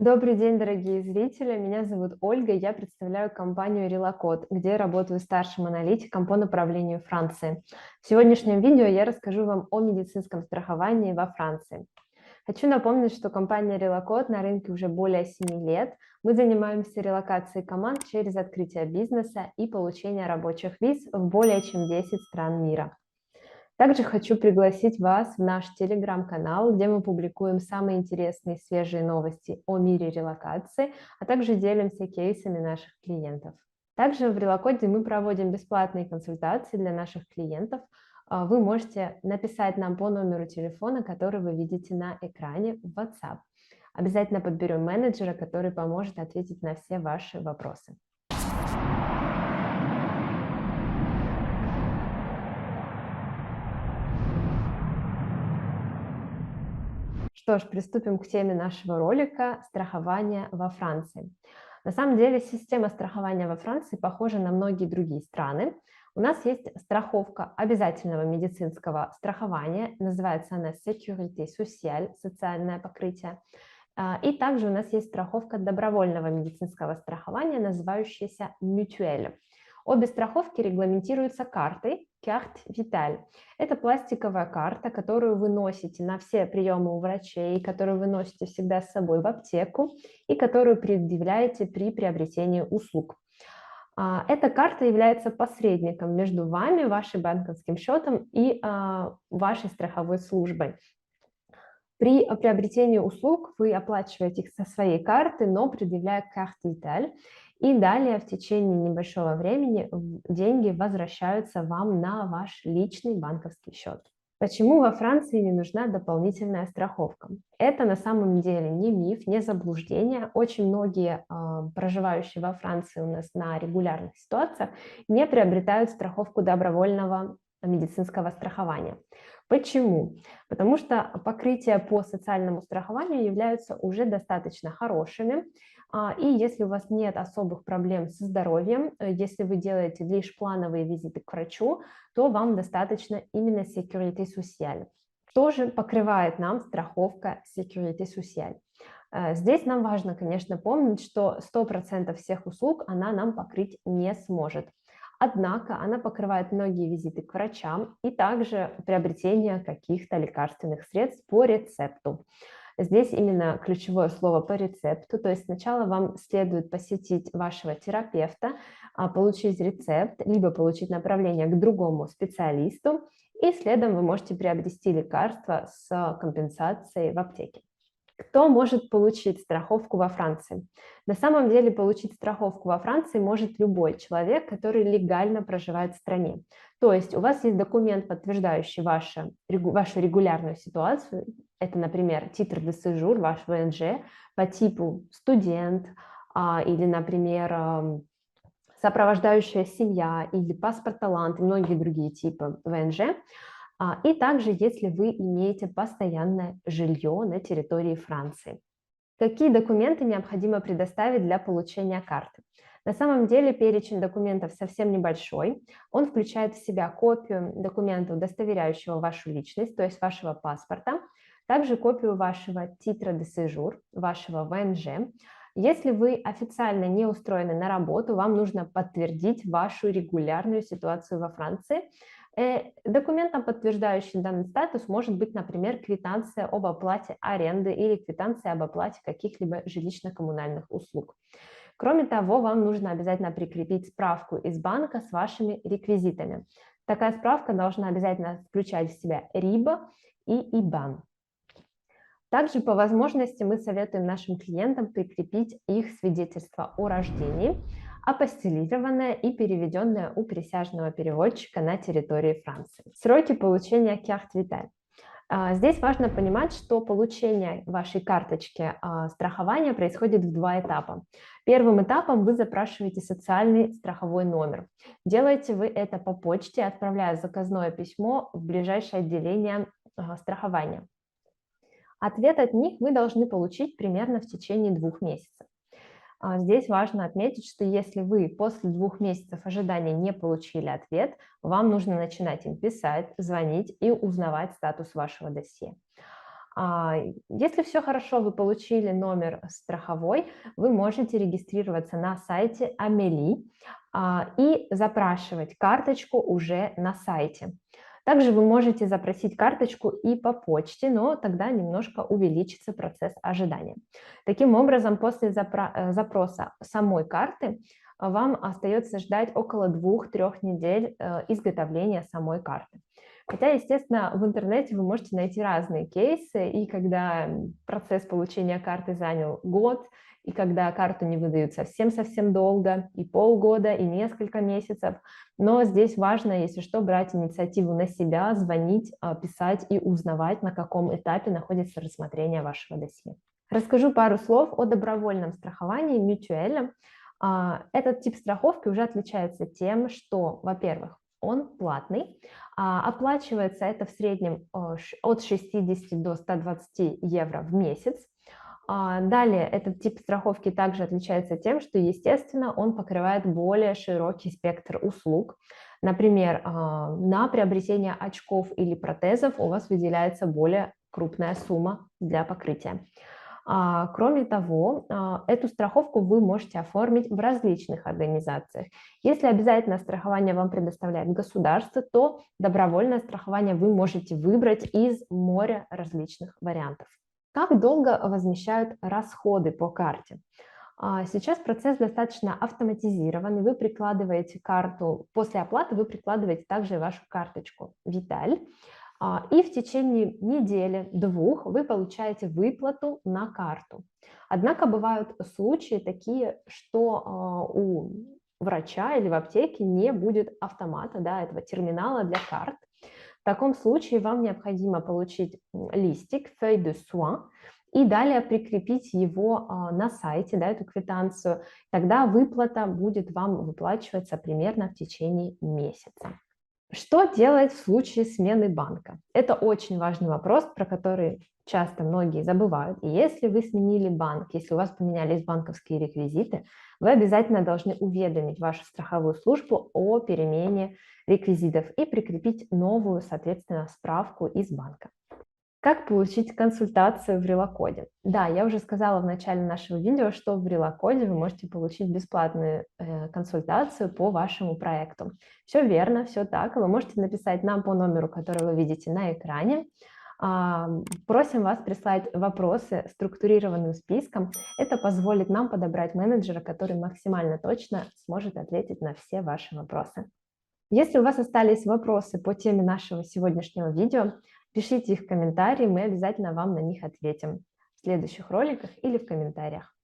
Добрый день, дорогие зрители. Меня зовут Ольга. Я представляю компанию Relacode, где я работаю старшим аналитиком по направлению Франции. В сегодняшнем видео я расскажу вам о медицинском страховании во Франции. Хочу напомнить, что компания Relacode на рынке уже более 7 лет. Мы занимаемся релокацией команд через открытие бизнеса и получение рабочих виз в более чем 10 стран мира. Также хочу пригласить вас в наш телеграм-канал, где мы публикуем самые интересные свежие новости о мире релокации, а также делимся кейсами наших клиентов. Также в Релокоде мы проводим бесплатные консультации для наших клиентов. Вы можете написать нам по номеру телефона, который вы видите на экране в WhatsApp. Обязательно подберем менеджера, который поможет ответить на все ваши вопросы. Что ж, приступим к теме нашего ролика «Страхование во Франции». На самом деле система страхования во Франции похожа на многие другие страны. У нас есть страховка обязательного медицинского страхования, называется она Sécurité Sociale, социальное покрытие. И также у нас есть страховка добровольного медицинского страхования, называющаяся Mutuelle. Обе страховки регламентируются картой Carte Vitale. Это пластиковая карта, которую вы носите на все приемы у врачей, которую вы носите всегда с собой в аптеку и которую предъявляете при приобретении услуг. Эта карта является посредником между вами, вашим банковским счетом и вашей страховой службой. При приобретении услуг вы оплачиваете их со своей карты, но предъявляя карту Vitale. И далее в течение небольшого времени деньги возвращаются вам на ваш личный банковский счет. Почему во Франции не нужна дополнительная страховка? Это на самом деле не миф, не заблуждение. Очень многие проживающие во Франции у нас на регулярных ситуациях не приобретают страховку добровольного медицинского страхования. Почему? Потому что покрытия по социальному страхованию являются уже достаточно хорошими, и если у вас нет особых проблем со здоровьем, если вы делаете лишь плановые визиты к врачу, то вам достаточно именно Sécurité Sociale. Что же покрывает нам страховка Sécurité Sociale? Здесь нам важно, конечно, помнить, что 100% всех услуг она нам покрыть не сможет. Однако она покрывает многие визиты к врачам и также приобретение каких-то лекарственных средств по рецепту. Здесь именно ключевое слово по рецепту, то есть сначала вам следует посетить вашего терапевта, получить рецепт, либо получить направление к другому специалисту, и следом вы можете приобрести лекарства с компенсацией в аптеке. Кто может получить страховку во Франции? На самом деле получить страховку во Франции может любой человек, который легально проживает в стране. То есть у вас есть документ, подтверждающий вашу регулярную ситуацию. Это, например, титр де séjour, ваш ВНЖ по типу студент или, например, сопровождающая семья или паспорт талант и многие другие типы ВНЖ. И также, если вы имеете постоянное жилье на территории Франции. Какие документы необходимо предоставить для получения карты? На самом деле перечень документов совсем небольшой. Он включает в себя копию документа, удостоверяющего вашу личность, то есть вашего паспорта, также копию вашего титра де séjour, вашего ВНЖ. Если вы официально не устроены на работу, вам нужно подтвердить вашу регулярную ситуацию во Франции. Документом, подтверждающим данный статус, может быть, например, квитанция об оплате аренды или квитанция об оплате каких-либо жилищно-коммунальных услуг. Кроме того, вам нужно обязательно прикрепить справку из банка с вашими реквизитами. Такая справка должна обязательно включать в себя РИБА и ИБАН. Также по возможности мы советуем нашим клиентам прикрепить их свидетельство о рождении, апостилированное и переведенное у присяжного переводчика на территории Франции. Сроки получения Carte Vitale. Здесь важно понимать, что получение вашей карточки страхования происходит в два этапа. Первым этапом вы запрашиваете социальный страховой номер. Делаете вы это по почте, отправляя заказное письмо в ближайшее отделение страхования. Ответ от них вы должны получить примерно в течение 2 месяцев. Здесь важно отметить, что если вы после 2 месяцев ожидания не получили ответ, вам нужно начинать им писать, звонить и узнавать статус вашего досье. Если все хорошо, вы получили номер страховой, вы можете регистрироваться на сайте Амели и запрашивать карточку уже на сайте. Также вы можете запросить карточку и по почте, но тогда немножко увеличится процесс ожидания. Таким образом, после запроса самой карты вам остается ждать около 2-3 недель изготовления самой карты. Хотя, естественно, в интернете вы можете найти разные кейсы, и когда процесс получения карты занял год, и когда карту не выдают совсем-совсем долго, и полгода, и несколько месяцев. Но здесь важно, если что, брать инициативу на себя, звонить, писать и узнавать, на каком этапе находится рассмотрение вашего досье. Расскажу пару слов о добровольном страховании мютюэлем. Этот тип страховки уже отличается тем, что, во-первых, он платный, оплачивается это в среднем от 60 до 120 евро в месяц. Далее, этот тип страховки также отличается тем, что, естественно, он покрывает более широкий спектр услуг. Например, на приобретение очков или протезов у вас выделяется более крупная сумма для покрытия. Кроме того, эту страховку вы можете оформить в различных организациях. Если обязательное страхование вам предоставляет государство, то добровольное страхование вы можете выбрать из моря различных вариантов. Как долго возмещают расходы по карте? Сейчас процесс достаточно автоматизированный. Вы прикладываете карту, после оплаты вы прикладываете также вашу карточку Виталь, и в течение недели-двух вы получаете выплату на карту. Однако бывают случаи такие, что у врача или в аптеке не будет автомата, этого терминала для карт. В таком случае вам необходимо получить листик feuille de soin и далее прикрепить его на сайте, эту квитанцию. Тогда выплата будет вам выплачиваться примерно в течение месяца. Что делать в случае смены банка? Это очень важный вопрос, про который часто многие забывают. И если вы сменили банк, если у вас поменялись банковские реквизиты, вы обязательно должны уведомить вашу страховую службу о перемене реквизитов и прикрепить новую, соответственно, справку из банка. Как получить консультацию в Релакоде? Да, я уже сказала в начале нашего видео, что в Релакоде вы можете получить бесплатную консультацию по вашему проекту. Все верно, все так. Вы можете написать нам по номеру, который вы видите на экране. Просим вас прислать вопросы структурированным списком. Это позволит нам подобрать менеджера, который максимально точно сможет ответить на все ваши вопросы. Если у вас остались вопросы по теме нашего сегодняшнего видео, пишите их в комментарии, мы обязательно вам на них ответим в следующих роликах или в комментариях.